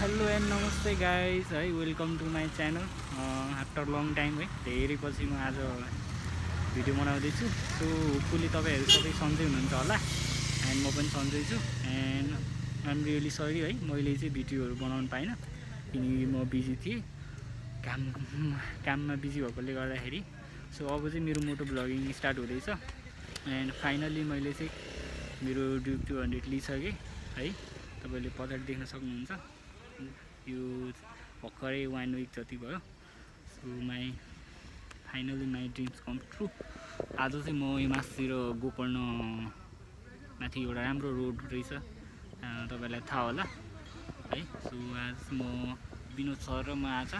Hello and नमस्ते guys है welcome to my channel after long time है धेरै पछि म आज भिडियो बनाउँदैछु। सो होपफुली तपाईँहरू सबै सन्चै हुनुहुन्छ होला एन्ड म पनि सन्चै छु एन्ड आइएम रियली सरी है मैले चाहिँ भिडियोहरू बनाउनु पाइनँ किनकि म बिजी थिएँ काममा बिजी भएकोले गर्दाखेरि। सो अब चाहिँ मेरो मोटो ब्लगिङ स्टार्ट हुँदैछ एन्ड फाइनली मैले चाहिँ मेरो ड्युक 200 लिइसकेँ है। तपाईँले पछाडि देख्न सक्नुहुन्छ यो भर्खरै 1 विक जति भयो। So finally my dreams com true. आज चाहिँ म यो मासतिर गोकर्ण माथि एउटा राम्रो रोड रहेछ तपाईँलाई थाहा होला है। सो आज म विनोद सर र म आज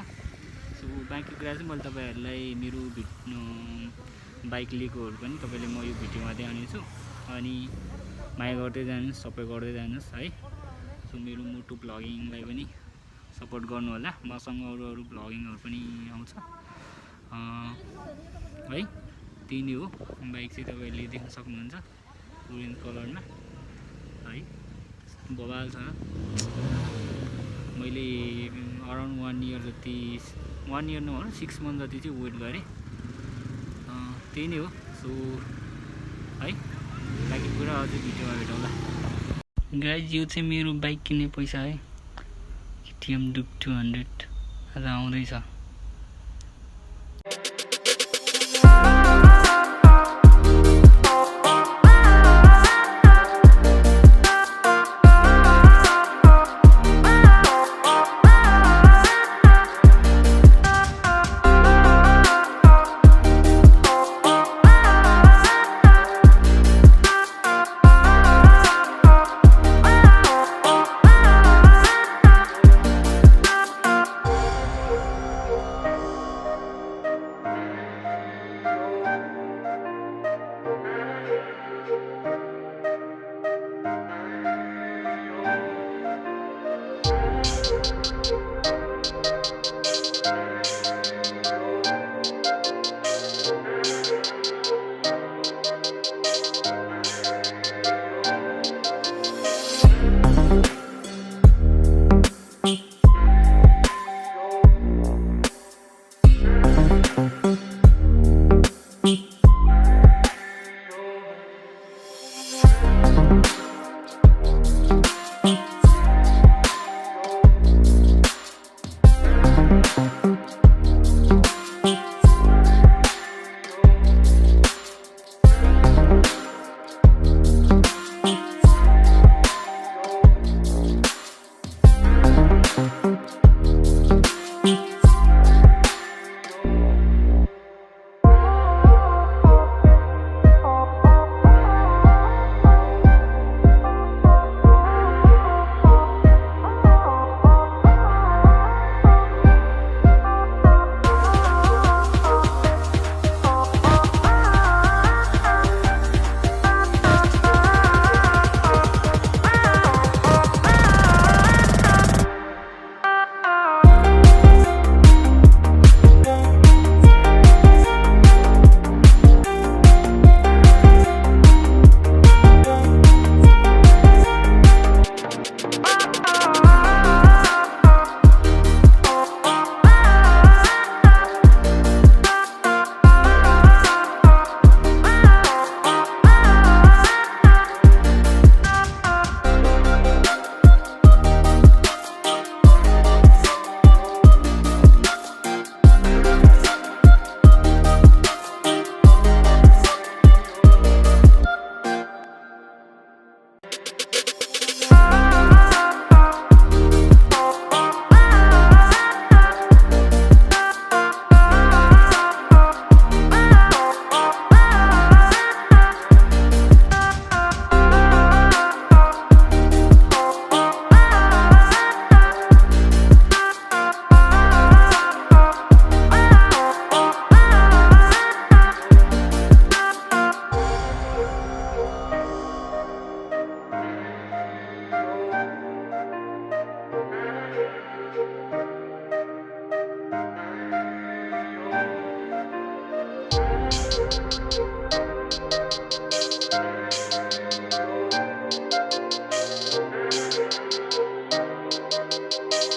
सो बाँकी कुरा चाहिँ मैले तपाईँहरूलाई मेरो बाइक लिएकोहरू पनि तपाईँले म यो भिडियोमा देखाउनेछु अनि माया गर्दै जानुहोस्, सपोर्ट गर्दै जानुहोस् है। सो मेरो मोटो ब्लगिङलाई पनि सपोर्ट गर्नु होला। मसँग अरू ब्लगिङहरू पनि आउँछ है। त्यही नै हो। बाइक चाहिँ तपाईँले देख्न सक्नुहुन्छ ओरेन्ज कलरमा है, बबाल छ। मैले अराउन्ड 1 इयर जति 1 इयर नभनौँ 6 मन्थ जति चाहिँ वेट गरेँ। त्यही नै हो। सो है बाँकी कुरा अझै भिडियोमा भेटौँला। गाइज यो चाहिँ मेरो बाइक किन्ने पैसा है, KTM Duke 200 आज आउँदैछ।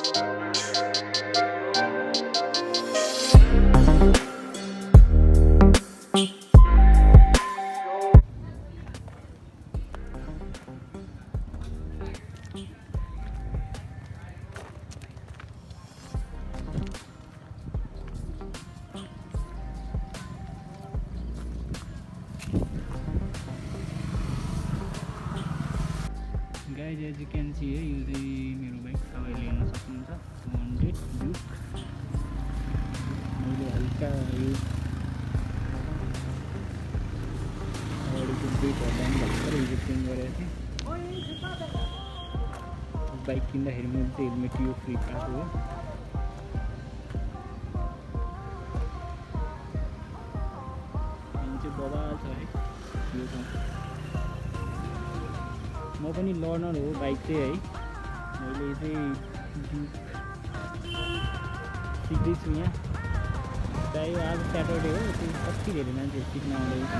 Guys, as you can see here, यो चाहिँ मेरो बाइक तपाईँले हेर्न सक्नुहुन्छ 200 Duke। मैले हल्का यो अगाडिको ब्रेकहरूलाई पनि भर्खरै हिजो चेन्ज गरेको थिएँ। बाइक किन्दाखेरि मैले चाहिँ हेलमेट यो फ्री पाएको हो। अनि चाहिँ बबाल छ है यो ठाउँ। म पनि लर्नर हो बाइक चाहिँ है। मैले चाहिँ सिक्दैछु यहाँ। प्रायः आज स्याटरडे हो, त्यो कति धेरै मान्छेहरू सिक्न आउँदैछ।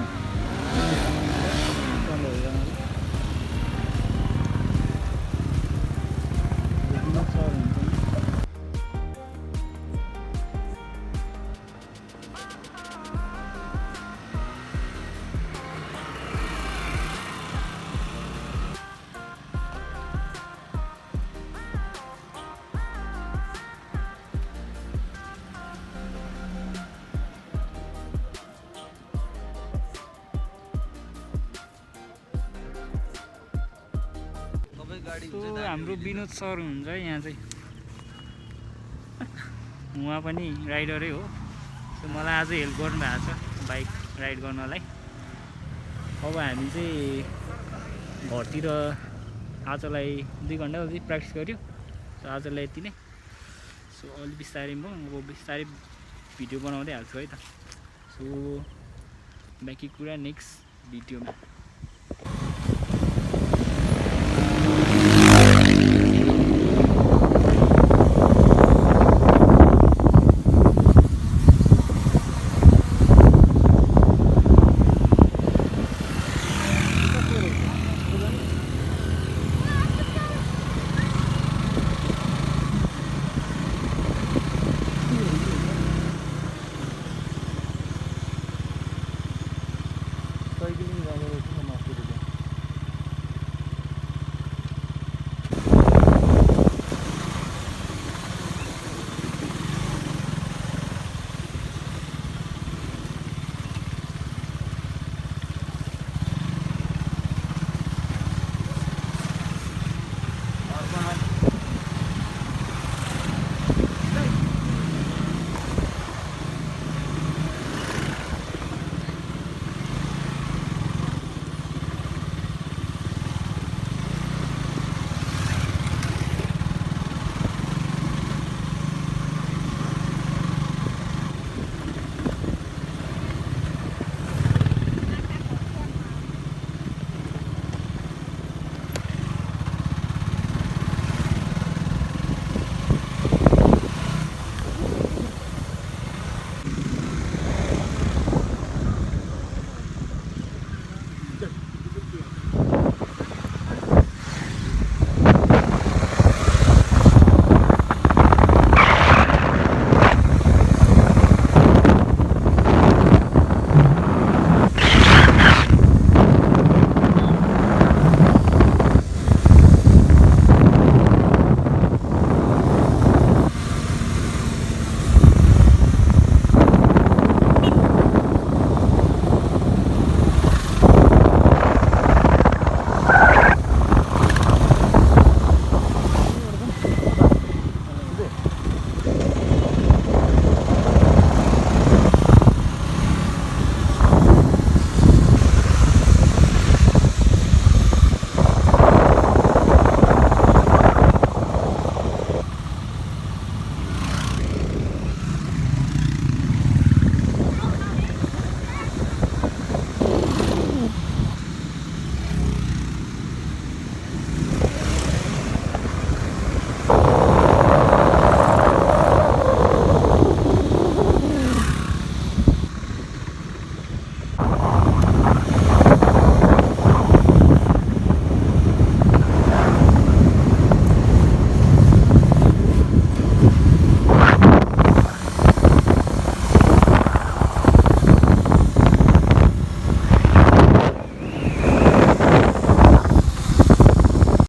हाम्रो विनोद सर हुन्छ यहाँ चाहिँ। उहाँ पनि राइडरै हो। सो मलाई आज हेल्प गर्नुभएको छ बाइक राइड गर्नलाई। अब हामी चाहिँ घरतिर आजलाई 2 घन्टा जति प्र्याक्टिस गऱ्यो। सो आजलाई यति नै। सो अलि बिस्तारै म अब बिस्तारै भिडियो बनाउँदै हाल्छु है त। सो बाँकी कुरा नेक्स्ट भिडियोमा।